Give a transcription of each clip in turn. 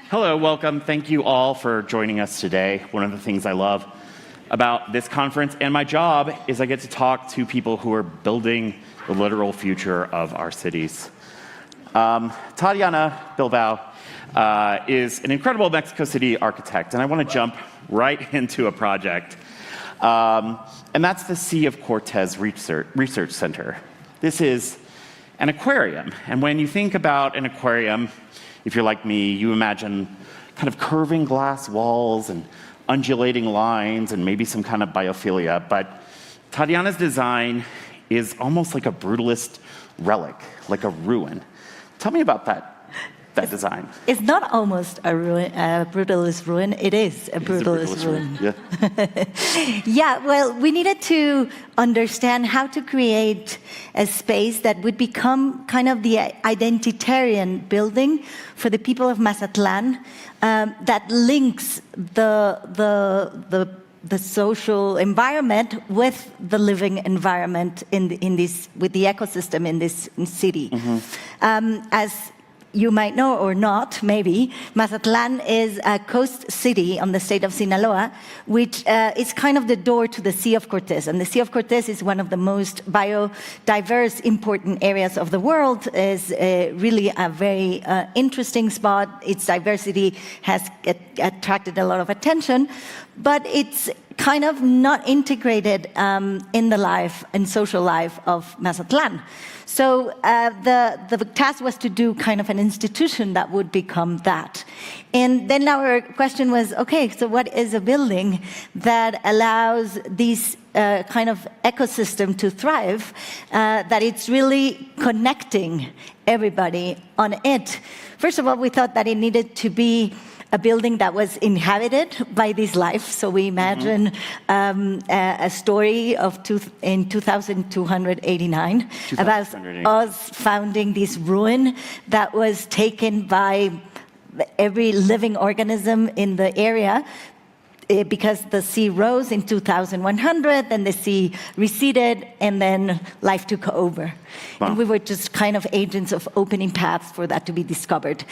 Hello, welcome. Thank you all for joining us today. One of the things I love about this conference and my job is I get to talk to people who are building the literal future of our cities. Tatiana Bilbao is an incredible Mexico City architect, and I want to jump right into a project. And that's the Sea of Cortez Research Center. This is an aquarium, and when you think about an aquarium, if you're like me, you imagine kind of curving glass walls and undulating lines and maybe some kind of biophilia, but Tatiana's design is almost like a brutalist relic, like a ruin. Tell me about that design. It's not almost a ruin, a brutalist ruin. It is a brutalist ruin. Yeah. Yeah, well, we needed to understand how to create a space that would become kind of the identitarian building for the people of Mazatlan that links the social environment with the living environment with the ecosystem in this city. Mm-hmm. As you might know or not, maybe, Mazatlan is a coast city on the state of Sinaloa, which is kind of the door to the Sea of Cortez. And the Sea of Cortez is one of the most biodiverse, important areas of the world. Is really a very interesting spot. Its diversity has attracted a lot of attention, but it's kind of not integrated in the life and social life of Mazatlan. So the task was to do kind of an institution that would become that. And then our question was, okay, so what is a building that allows this kind of ecosystem to thrive, that it's really connecting everybody on it? First of all, we thought that it needed to be a building that was inhabited by this life. So we imagine a story of in 2289 about us founding this ruin that was taken by every living organism in the area, because the sea rose in 2100, then the sea receded, and then life took over. Wow. And we were just kind of agents of opening paths for that to be discovered.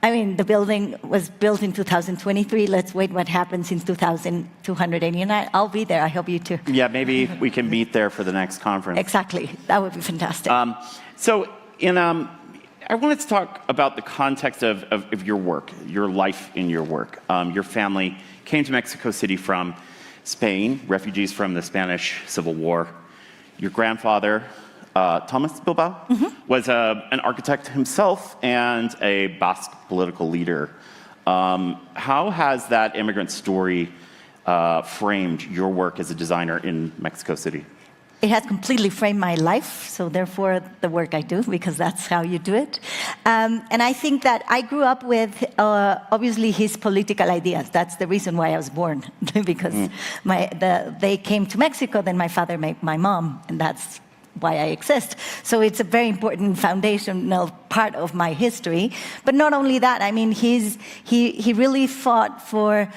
I mean, the building was built in 2023. Let's wait what happens in 2289. I'll be there. I hope you too. Yeah, maybe we can meet there for the next conference. Exactly. That would be fantastic. I wanted to talk about the context of your work, your life in your work. Your family came to Mexico City from Spain, refugees from the Spanish Civil War. Your grandfather, Thomas Bilbao, was an architect himself and a Basque political leader. How has that immigrant story framed your work as a designer in Mexico City? It has completely framed my life, so therefore the work I do, because that's how you do it. And I think that I grew up with, obviously, his political ideas. That's the reason why I was born, because they came to Mexico, then my father made my mom, and that's why I exist. So it's a very important foundational part of my history. But not only that, I mean, he really fought for,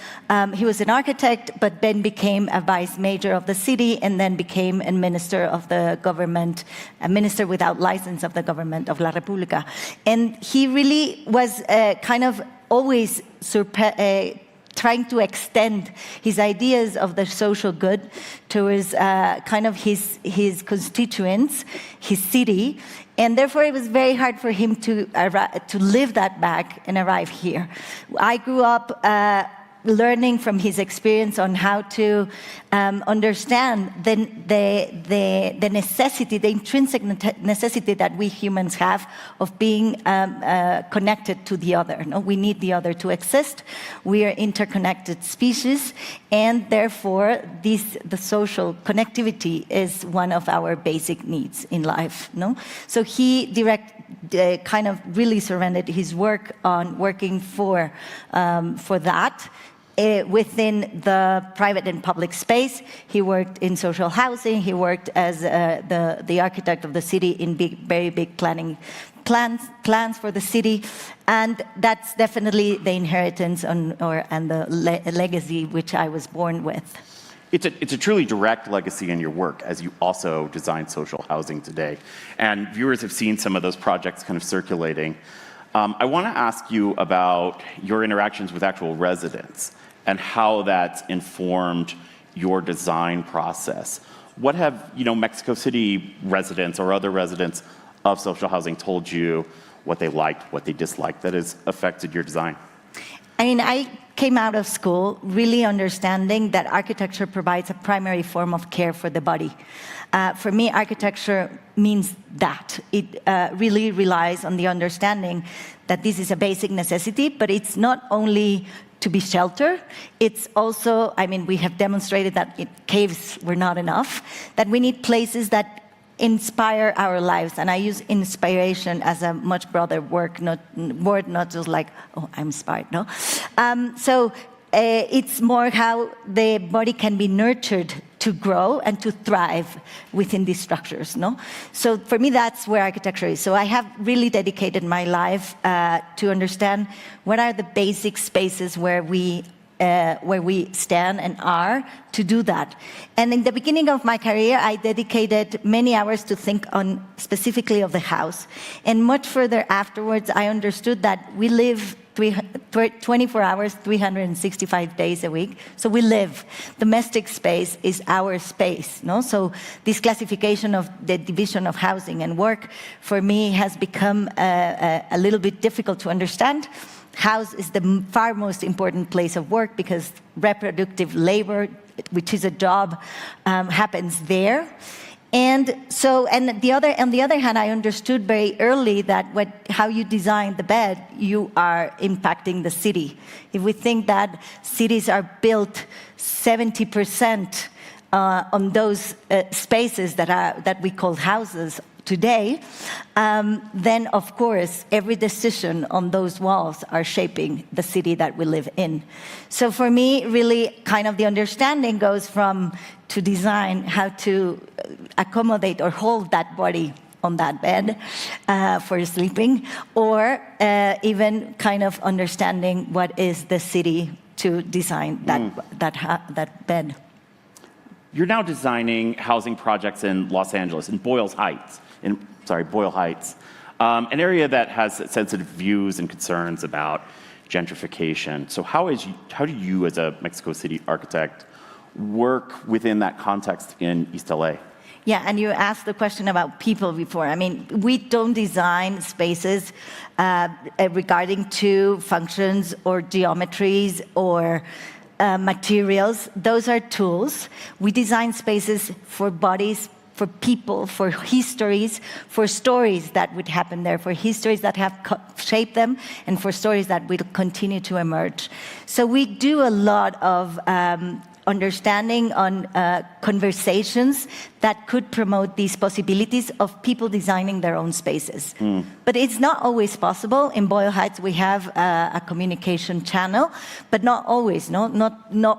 he was an architect, but then became a vice mayor of the city, and then became a minister of the government, a minister without license of the government of La República. And he really was kind of always trying to extend his ideas of the social good towards kind of his constituents, his city, and therefore it was very hard for him to live that back and arrive here. I grew up learning from his experience on how to understand the necessity, the intrinsic necessity that we humans have of being connected to the other. No? We need the other to exist. We are interconnected species, and therefore the social connectivity is one of our basic needs in life. No? So he kind of really surrendered his work on working for that. Within the private and public space, he worked in social housing. He worked as the architect of the city in very big plans for the city, and that's definitely the inheritance and the legacy which I was born with. It's a truly direct legacy in your work, as you also design social housing today, and viewers have seen some of those projects kind of circulating. I want to ask you about your interactions with actual residents and how that's informed your design process. What have Mexico City residents or other residents of social housing told you, what they liked, what they disliked, that has affected your design? I mean, I came out of school really understanding that architecture provides a primary form of care for the body. For me, architecture means that. It really relies on the understanding that this is a basic necessity, but it's not only to be shelter, it's also, I mean, we have demonstrated that caves were not enough, that we need places that inspire our lives. And I use inspiration as a much broader word, not just like, oh, I'm inspired, no? It's more how the body can be nurtured to grow and to thrive within these structures, no? So for me, that's where architecture is. So I have really dedicated my life to understand what are the basic spaces where we stand and are to do that. And in the beginning of my career, I dedicated many hours to think on specifically of the house. And much further afterwards, I understood that we live 24 hours, 365 days a week. So we live. Domestic space is our space, no? So this classification of the division of housing and work, for me, has become a little bit difficult to understand. House is the far most important place of work because reproductive labor, which is a job, happens there. And so, on the other hand, I understood very early that how you design the bed, you are impacting the city. If we think that cities are built 70% on those spaces that we call houses today, then of course every decision on those walls are shaping the city that we live in. So for me, really kind of the understanding goes from to design how to accommodate or hold that body on that bed for sleeping, or even kind of understanding what is the city to design that bed. You're now designing housing projects in Los Angeles, in Boyle Heights, an area that has sensitive views and concerns about gentrification. So how do you, as a Mexico City architect, work within that context in East LA? Yeah, and you asked the question about people before. I mean, we don't design spaces regarding to functions or geometries or materials. Those are tools. We design spaces for bodies, for people, for histories, for stories that would happen there, for histories that have shaped them, and for stories that will continue to emerge. So we do a lot of understanding on conversations that could promote these possibilities of people designing their own spaces. But it's not always possible. In Boyle Heights, we have a communication channel, but not always. Not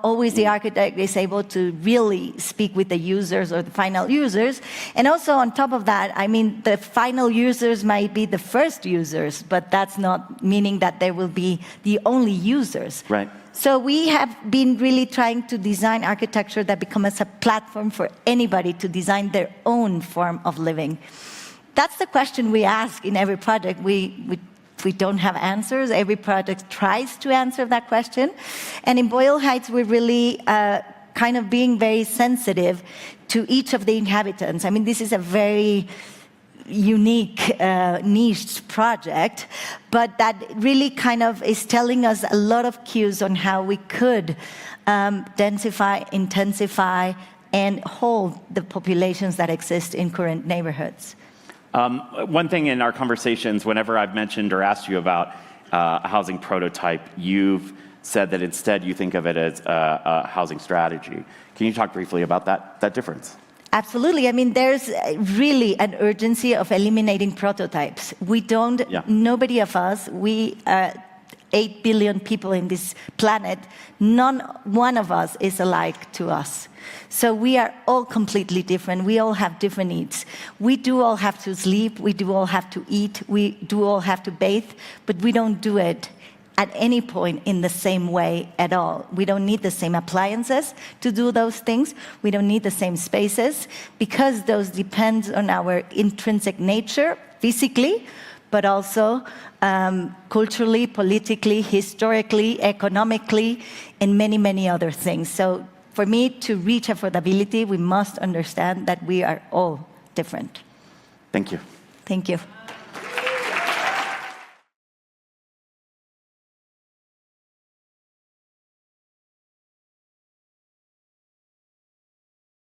always the architect is able to really speak with the users or the final users. And also on top of that, I mean, the final users might be the first users, but that's not meaning that they will be the only users. Right. So we have been really trying to design architecture that becomes a platform for anybody to design their own form of living. That's the question we ask in every project. We don't have answers. Every project tries to answer that question. And in Boyle Heights, we're really kind of being very sensitive to each of the inhabitants. I mean, this is a very unique niche project, but that really kind of is telling us a lot of cues on how we could densify, intensify, and hold the populations that exist in current neighborhoods. One thing in our conversations, whenever I've mentioned or asked you about a housing prototype, you've said that instead you think of it as a housing strategy. Can you talk briefly about that difference? Absolutely. I mean, there's really an urgency of eliminating prototypes. Nobody of us, we are 8 billion people in this planet, one of us is alike to us. So we are all completely different. We all have different needs. We do all have to sleep. We do all have to eat. We do all have to bathe, but we don't do it at any point in the same way at all. We don't need the same appliances to do those things. We don't need the same spaces because those depend on our intrinsic nature physically, but also culturally, politically, historically, economically, and many, many other things. So for me, to reach affordability, we must understand that we are all different. Thank you. Thank you.